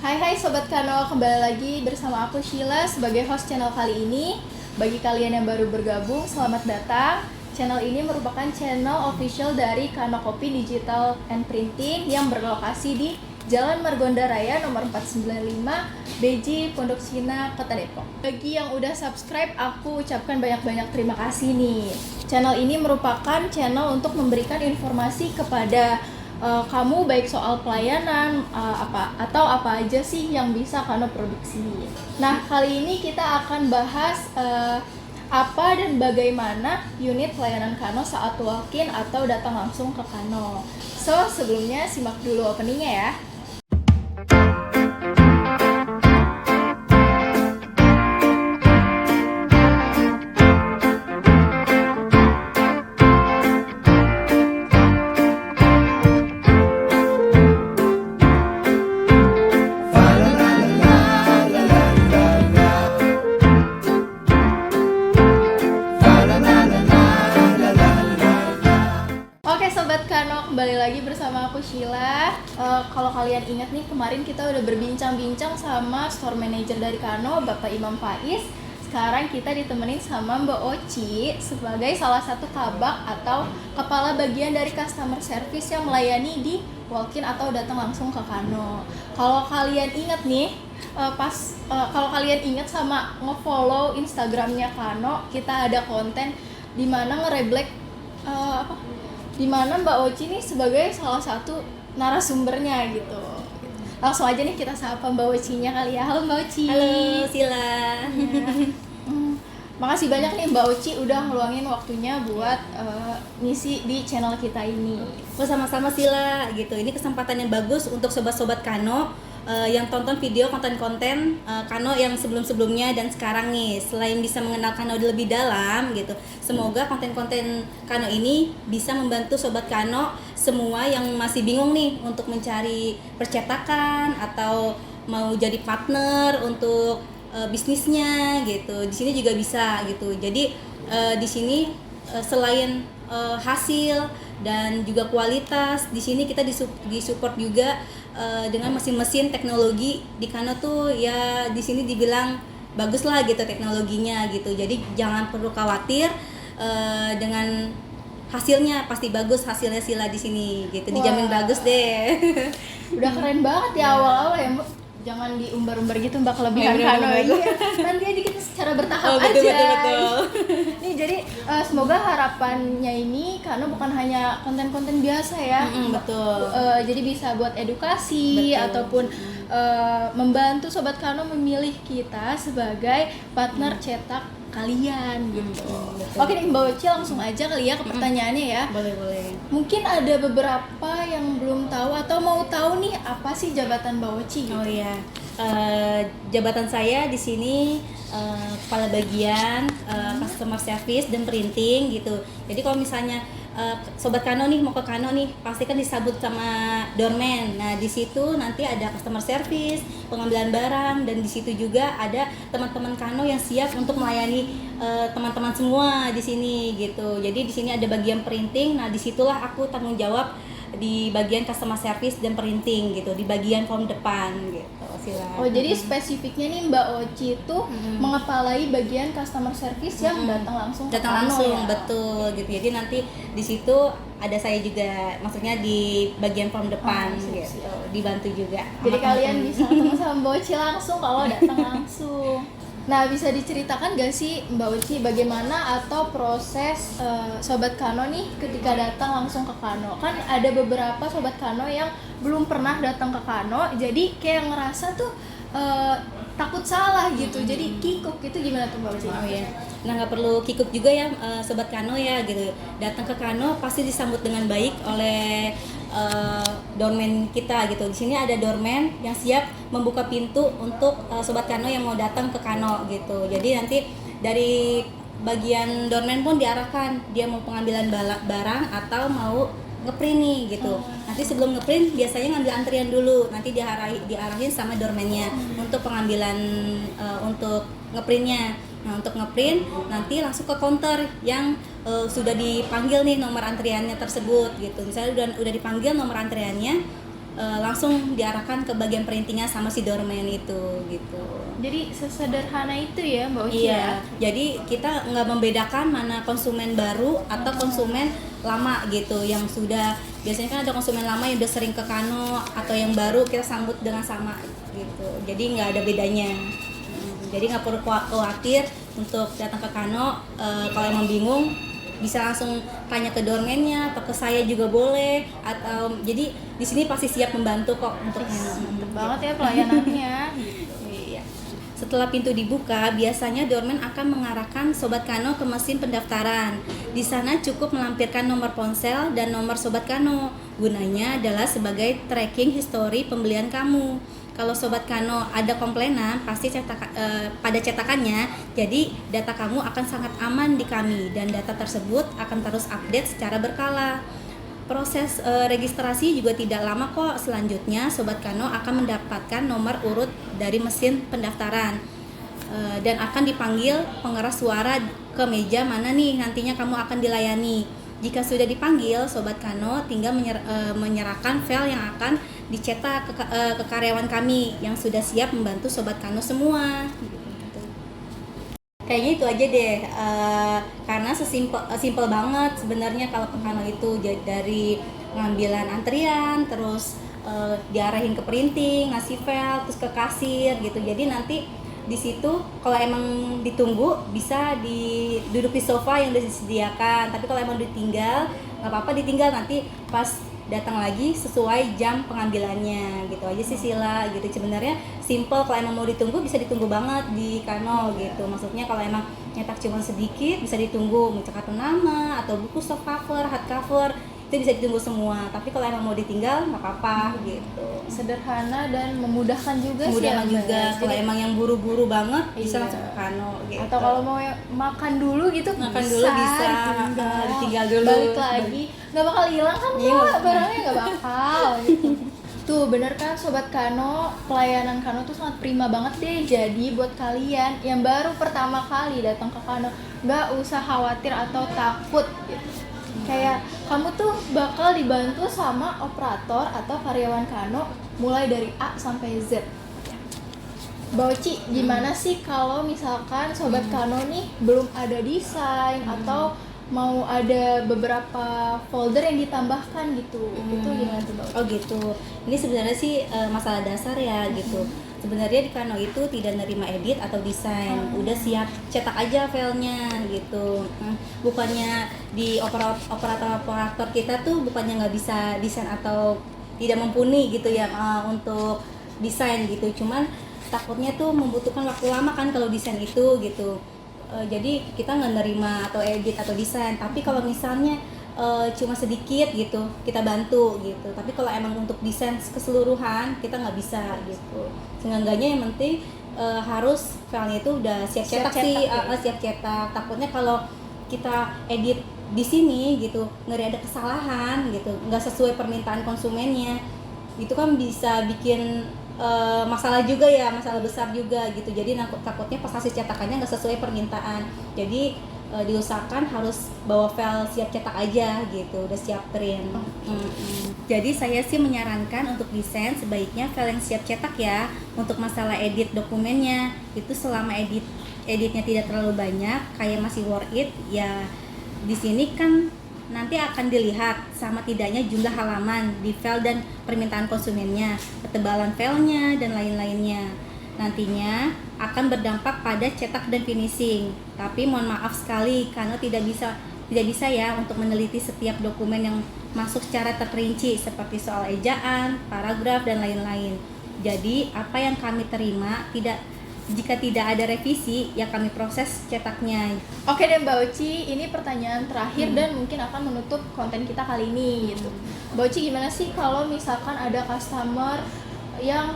Hai hai Sobat Kano, kembali lagi bersama aku Sheila sebagai host channel kali ini. Bagi kalian yang baru bergabung, selamat datang. Channel ini merupakan channel official dari Kano Kopi Digital and Printing yang berlokasi di Jalan Margonda Raya nomor 495, Beji, Pondok Cina, Kota Depok. Bagi yang udah subscribe, aku ucapkan banyak-banyak terima kasih nih. Channel ini merupakan channel untuk memberikan informasi kepada kamu baik soal pelayanan apa aja sih yang bisa Kano produksi. Nah, kali ini kita akan bahas apa dan bagaimana unit pelayanan Kano saat walk-in atau datang langsung ke Kano. So, sebelumnya simak dulu openingnya ya. Oke Sobat Kano, kembali lagi bersama aku Sheila. Kalau kalian ingat nih, kemarin kita udah berbincang-bincang sama store manager dari Kano, Bapak Imam Faiz. Sekarang kita ditemenin sama Mbak Oci sebagai salah satu kabak atau kepala bagian dari customer service yang melayani di walk-in atau datang langsung ke Kano. Kalau kalian ingat nih, kalau kalian ingat sama nge-follow Instagramnya Kano, kita ada konten di mana nge-reblek di mana Mbak Oci nih sebagai salah satu narasumbernya gitu. Langsung aja nih kita sapa Mbak Ocinya kali ya. Halo Mbak Oci. Halo Sila. Makasih banyak nih Mbak Oci udah ngeluangin waktunya buat ngisi di channel kita ini. Sama-sama Sila gitu. Ini kesempatan yang bagus untuk sobat-sobat Kano yang tonton video konten-konten Kano yang sebelum-sebelumnya dan sekarang nih. Selain bisa mengenal Kano lebih dalam gitu, semoga konten-konten Kano ini bisa membantu sobat Kano semua yang masih bingung nih untuk mencari percetakan atau mau jadi partner untuk bisnisnya gitu. Di sini juga bisa gitu. Jadi di sini selain hasil dan juga kualitas, di sini kita disupport juga dengan mesin-mesin teknologi di Kano tuh ya di sini dibilang bagus lah gitu teknologinya gitu. Jadi jangan perlu khawatir dengan hasilnya, pasti bagus hasilnya Sila di sini gitu. Dijamin bagus deh. Udah keren banget ya awal-awal ya Mbak. Jangan diumbar-umbar gitu Mbak kelebihan Kano ini. Nanti aja kita secara bertahap betul, aja. Betul. Nih jadi semoga harapannya ini Kano bukan hanya konten-konten biasa ya. Betul. Jadi bisa buat edukasi ataupun membantu sobat Kano memilih kita sebagai partner cetak kalian gitu. Oke nih Mbak Oci, langsung aja kali ya ke pertanyaannya ya. Boleh. Mungkin ada beberapa yang belum tahu atau mau tahu nih apa sih jabatan Mbak Oci gitu. Oh iya, jabatan saya di sini kepala bagian customer service dan printing gitu. Jadi kalau misalnya sobat Kano nih mau ke Kano nih, pasti kan disambut sama doorman. Nah di situ nanti ada customer service, pengambilan barang, dan di situ juga ada teman-teman Kano yang siap untuk melayani teman-teman semua di sini gitu. Jadi di sini ada bagian printing. Nah disitulah aku tanggung jawab di bagian customer service dan printing gitu, di bagian form depan gitu. Silakan. Oh jadi spesifiknya nih Mbak Oci itu mengepalai bagian customer service yang datang langsung ke Kano ya? Betul gitu. Jadi nanti di situ ada saya juga, maksudnya di bagian form depan gitu, dibantu juga. Jadi kalian bisa ketemu sama Mbak Oci langsung kalau datang langsung. Nah, bisa diceritakan gak sih Mbak Oci bagaimana atau proses Sobat Kano nih ketika datang langsung ke Kano? Kan ada beberapa Sobat Kano yang belum pernah datang ke Kano, jadi kayak ngerasa tuh takut salah gitu, jadi kikuk gitu. Gimana tuh Mbak Oci? Oh ya, nah nggak perlu kikuk juga ya Sobat Kano ya gitu. Datang ke Kano pasti disambut dengan baik oleh doorman kita gitu. Di sini ada doorman yang siap membuka pintu untuk sobat Kano yang mau datang ke Kano gitu. Jadi nanti dari bagian doorman pun diarahkan dia mau pengambilan barang atau mau ngeprint nih gitu. Nanti sebelum ngeprint biasanya ngambil antrian dulu. Nanti diarahin sama doorman-nya untuk pengambilan untuk ngeprintnya. Nah untuk ngeprint nanti langsung ke counter yang sudah dipanggil nih nomor antriannya tersebut gitu. Misalnya udah dipanggil nomor antriannya, langsung diarahkan ke bagian printingnya sama si doorman itu gitu. Jadi sesederhana itu ya Mbak Uci ya? Iya, jadi kita nggak membedakan mana konsumen baru atau konsumen lama gitu, yang sudah biasanya kan ada konsumen lama yang udah sering ke Kano, atau yang baru kita sambut dengan sama gitu. Jadi nggak ada bedanya. Jadi nggak perlu khawatir untuk datang ke Kano. Kalau emang bingung bisa langsung tanya ke doorman-nya atau ke saya juga boleh, atau jadi di sini pasti siap membantu kok untuk Mantep banget ya pelayanannya. Iya. Setelah pintu dibuka, biasanya doorman akan mengarahkan Sobat Kano ke mesin pendaftaran. Di sana cukup melampirkan nomor ponsel dan nomor Sobat Kano. Gunanya adalah sebagai tracking histori pembelian kamu. Kalau Sobat Kano ada komplainan, pasti pada cetakannya, jadi data kamu akan sangat aman di kami dan data tersebut akan terus update secara berkala. Proses registrasi juga tidak lama kok. Selanjutnya Sobat Kano akan mendapatkan nomor urut dari mesin pendaftaran dan akan dipanggil pengeras suara ke meja mana nih nantinya kamu akan dilayani. Jika sudah dipanggil, Sobat Kano tinggal menyerahkan file yang akan dicetak ke karyawan kami yang sudah siap membantu Sobat Kano semua. Kayaknya itu aja deh, karena sesimpel banget sebenarnya kalau ke Kano itu, dari pengambilan antrian, terus diarahin ke printing, ngasih file, terus ke kasir gitu. Jadi nanti di situ kalau emang ditunggu bisa duduk di sofa yang udah disediakan, tapi kalau emang ditinggal nggak apa-apa, ditinggal nanti pas datang lagi sesuai jam pengambilannya gitu aja sih Sila gitu. Sebenarnya simple, kalau emang mau ditunggu bisa ditunggu banget di Kano gitu. Maksudnya kalau emang nyetak cuma sedikit bisa ditunggu, mencetak nama atau buku soft cover, hard cover itu bisa ditunggu semua. Tapi kalau emang mau ditinggal nggak apa-apa gitu. Sederhana dan memudahkan juga Mudah sih ya, juga. Mbak. Kalau Jadi, emang yang buru-buru banget bisa iya. langsung ke Kano gitu. atau kalau mau makan dulu gitu Makan dulu bisa, ditinggal dulu. balik lagi nggak bakal hilang kan Iya, Mbak, barangnya nggak bakal gitu. Tuh bener kan Sobat Kano, pelayanan Kano tuh sangat prima banget deh. Jadi buat kalian yang baru pertama kali datang ke Kano, nggak usah khawatir atau takut gitu. Kayak kamu tuh bakal dibantu sama operator atau karyawan Kano mulai dari A sampai Z. Mbak Oci, gimana sih kalau misalkan Sobat Kano nih belum ada desain atau mau ada beberapa folder yang ditambahkan gitu, itu gimana tuh Mbak Oci? Oh gitu. Ini sebenarnya sih masalah dasar ya gitu. Sebenarnya di Kano itu tidak nerima edit atau desain, udah siap cetak aja filenya gitu. Bukannya di operator kita tuh bukannya nggak bisa desain atau tidak mumpuni gitu ya untuk desain gitu. Cuman takutnya tuh membutuhkan waktu lama kan kalau desain itu gitu. Jadi kita nggak nerima atau edit atau desain. Tapi kalau misalnya cuma sedikit gitu kita bantu gitu, tapi kalau emang untuk desain keseluruhan kita nggak bisa gitu. Seenggaknya yang penting harus filenya itu udah siap cetak sih, siap cetak. Takutnya kalau kita edit di sini gitu ngeri ada kesalahan gitu, nggak sesuai permintaan konsumennya, itu kan bisa bikin masalah juga ya, masalah besar juga gitu. Jadi takutnya pas hasil cetakannya nggak sesuai permintaan, jadi diusahakan harus bawa file siap cetak aja gitu, udah siap print. Jadi saya sih menyarankan untuk desain sebaiknya file yang siap cetak ya. Untuk masalah edit dokumennya itu selama editnya tidak terlalu banyak, kayak masih worth it ya. Di sini kan nanti akan dilihat sama tidaknya jumlah halaman di file dan permintaan konsumennya, ketebalan filenya dan lain-lainnya. Nantinya akan berdampak pada cetak dan finishing. Tapi mohon maaf sekali karena tidak bisa ya untuk meneliti setiap dokumen yang masuk secara terperinci seperti soal ejaan, paragraf dan lain-lain. Jadi apa yang kami terima jika tidak ada revisi ya kami proses cetaknya. Oke deh Mbak Oci, ini pertanyaan terakhir dan mungkin akan menutup konten kita kali ini gitu. Mbak Oci, gimana sih kalau misalkan ada customer yang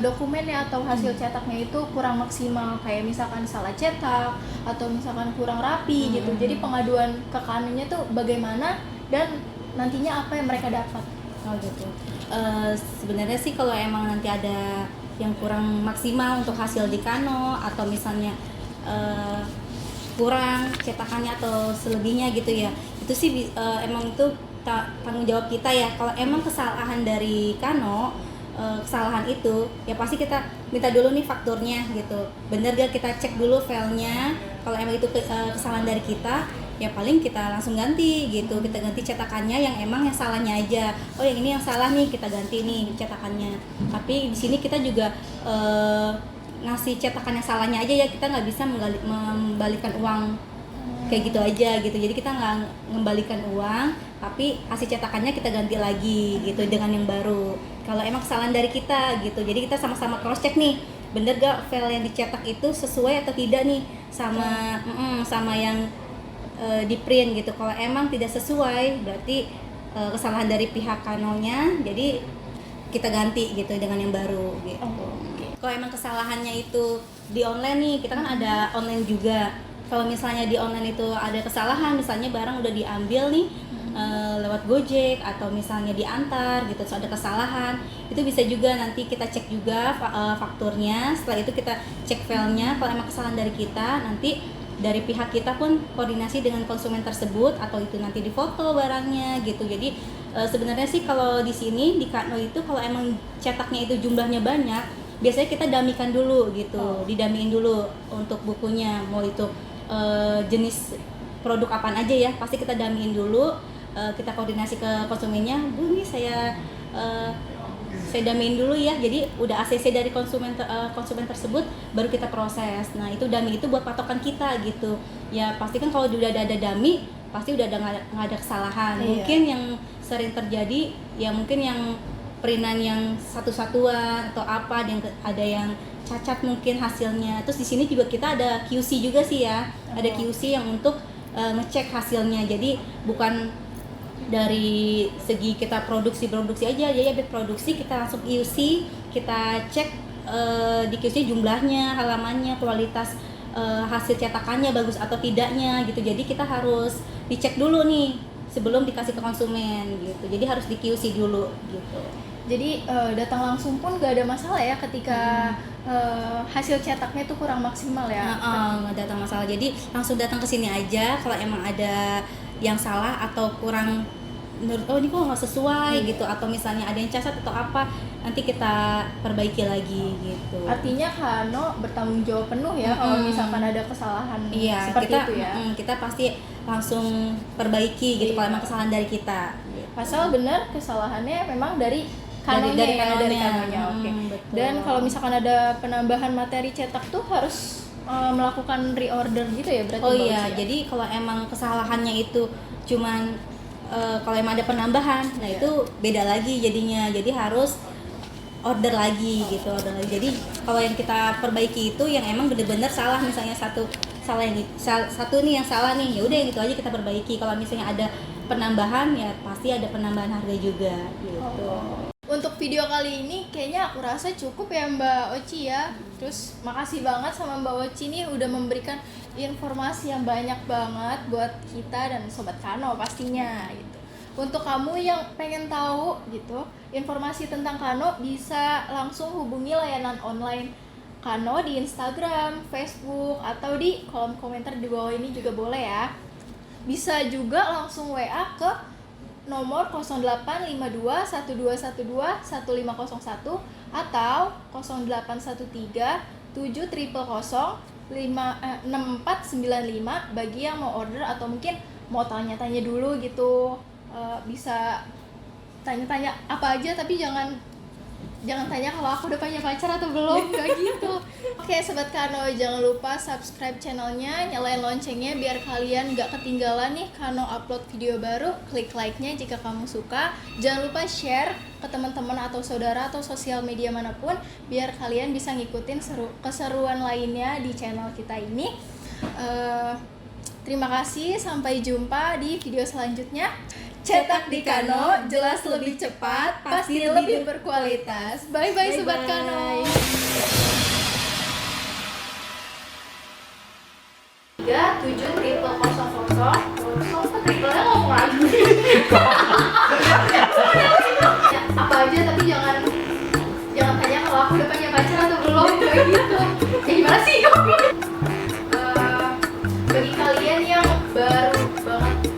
dokumennya atau hasil cetaknya itu kurang maksimal, kayak misalkan salah cetak atau misalkan kurang rapi gitu. Jadi pengaduan ke kanannya tuh bagaimana dan nantinya apa yang mereka dapat? Oh gitu. Sebenarnya sih kalau emang nanti ada yang kurang maksimal untuk hasil di Kano atau misalnya kurang cetakannya atau selebihnya gitu ya, itu sih emang itu tanggung jawab kita ya. Kalau emang kesalahan dari Kano, kesalahan itu ya pasti kita minta dulu nih fakturnya gitu. Bener gak, kita cek dulu filenya. Kalau emang itu kesalahan dari kita, ya paling kita langsung ganti gitu. Kita ganti cetakannya yang emang yang salahnya aja. Oh yang ini yang salah nih, kita ganti nih cetakannya. Tapi di sini kita juga ngasih cetakan yang salahnya aja ya, kita nggak bisa membalikan uang kayak gitu aja gitu. Jadi kita nggak mengembalikan uang, tapi hasil cetakannya kita ganti lagi gitu dengan yang baru. Kalau emang kesalahan dari kita gitu, jadi kita sama-sama cross check nih, bener gak file yang dicetak itu sesuai atau tidak nih sama sama yang di print gitu. Kalau emang tidak sesuai, berarti kesalahan dari pihak Kanonya, jadi kita ganti gitu dengan yang baru gitu. Kalau emang kesalahannya itu di online nih, kita kan ada online juga. Kalau misalnya di online itu ada kesalahan, misalnya barang udah diambil nih lewat Gojek atau misalnya diantar gitu, terus ada kesalahan, itu bisa juga nanti kita cek juga fakturnya. Setelah itu kita cek filenya. Kalau emang kesalahan dari kita, nanti dari pihak kita pun koordinasi dengan konsumen tersebut, atau itu nanti difoto barangnya gitu. Jadi sebenarnya sih kalau di sini di Kano itu kalau emang cetaknya itu jumlahnya banyak, biasanya kita damikan dulu gitu, didamiin dulu untuk bukunya, mau itu jenis produk apaan aja ya, pasti kita damiin dulu. Kita koordinasi ke konsumennya, Bu nih saya damiin dulu ya, jadi udah ACC dari konsumen tersebut baru kita proses. Nah itu dummy itu buat patokan kita gitu ya. Pasti kan kalau udah ada dummy pasti udah nggak ada kesalahan. Mungkin yang sering terjadi ya mungkin yang printan yang satu-satuan atau apa, ada yang cacat mungkin hasilnya. Terus di sini juga kita ada QC juga sih ya, ada QC yang untuk ngecek hasilnya. Jadi bukan dari segi kita produksi aja ya, produksi kita langsung QC, kita cek di QC jumlahnya, halamannya, kualitas hasil cetakannya bagus atau tidaknya gitu. Jadi kita harus dicek dulu nih sebelum dikasih ke konsumen gitu. Jadi harus di QC dulu gitu. Jadi datang langsung pun gak ada masalah ya ketika hasil cetaknya itu kurang maksimal ya. Nggak datang masalah. Jadi langsung datang ke sini aja kalau emang ada yang salah atau kurang menurut ini kok nggak sesuai gitu, atau misalnya ada yang cacat atau apa, nanti kita perbaiki lagi gitu. Artinya Kano bertanggung jawab penuh ya kalau misalkan ada kesalahan seperti kita, itu ya. Kita pasti langsung perbaiki gitu kalau emang kesalahan dari kita. Asal benar kesalahannya memang dari Kanonya dari Kanonya. Oke. Betul. Dan kalau misalkan ada penambahan materi cetak tuh harus melakukan reorder gitu ya berarti. Jadi kalau emang kesalahannya itu cuman kalau emang ada penambahan, nah itu beda lagi jadinya. Jadi harus order lagi gitu, Jadi kalau yang kita perbaiki itu yang emang bener-bener salah, misalnya satu nih yang salah nih, ya udah yang itu aja kita perbaiki. Kalau misalnya ada penambahan ya pasti ada penambahan harga juga gitu. Untuk video kali ini kayaknya aku rasa cukup ya Mbak Oci ya. Terus makasih banget sama Mbak Oci nih udah memberikan informasi yang banyak banget buat kita dan Sobat Kano pastinya gitu. Untuk kamu yang pengen tahu gitu informasi tentang Kano, bisa langsung hubungi layanan online Kano di Instagram, Facebook, atau di kolom komentar di bawah ini juga boleh ya. Bisa juga langsung WA ke nomor 0852 1212 1501 atau 0813 6495 bagi yang mau order atau mungkin mau tanya-tanya dulu gitu. Bisa tanya-tanya apa aja, tapi jangan tanya kalau aku udah punya pacar atau belum, kayak gitu. Oke Sobat Kano, jangan lupa subscribe channelnya, nyalain loncengnya biar kalian gak ketinggalan nih Kano upload video baru. Klik like-nya jika kamu suka. Jangan lupa share ke teman-teman atau saudara atau sosial media manapun biar kalian bisa ngikutin keseruan lainnya di channel kita ini. Terima kasih, sampai jumpa di video selanjutnya. Cetak di Kano, jelas lebih cepat, pasti lebih berkualitas. Bye-bye Sobat Kano. 3 7 triple ngomong lagi. Apa aja tapi jangan tanya kalau aku udah punya pacar atau belum, kayak gitu. Ya gimana sih? Bagi kalian yang baru banget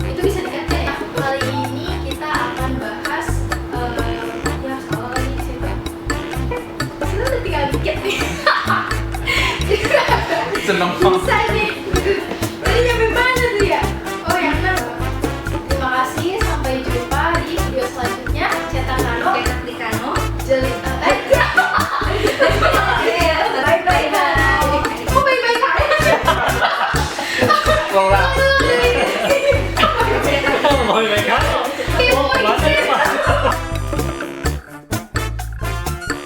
itu bisa dikasih seneng Bisa nih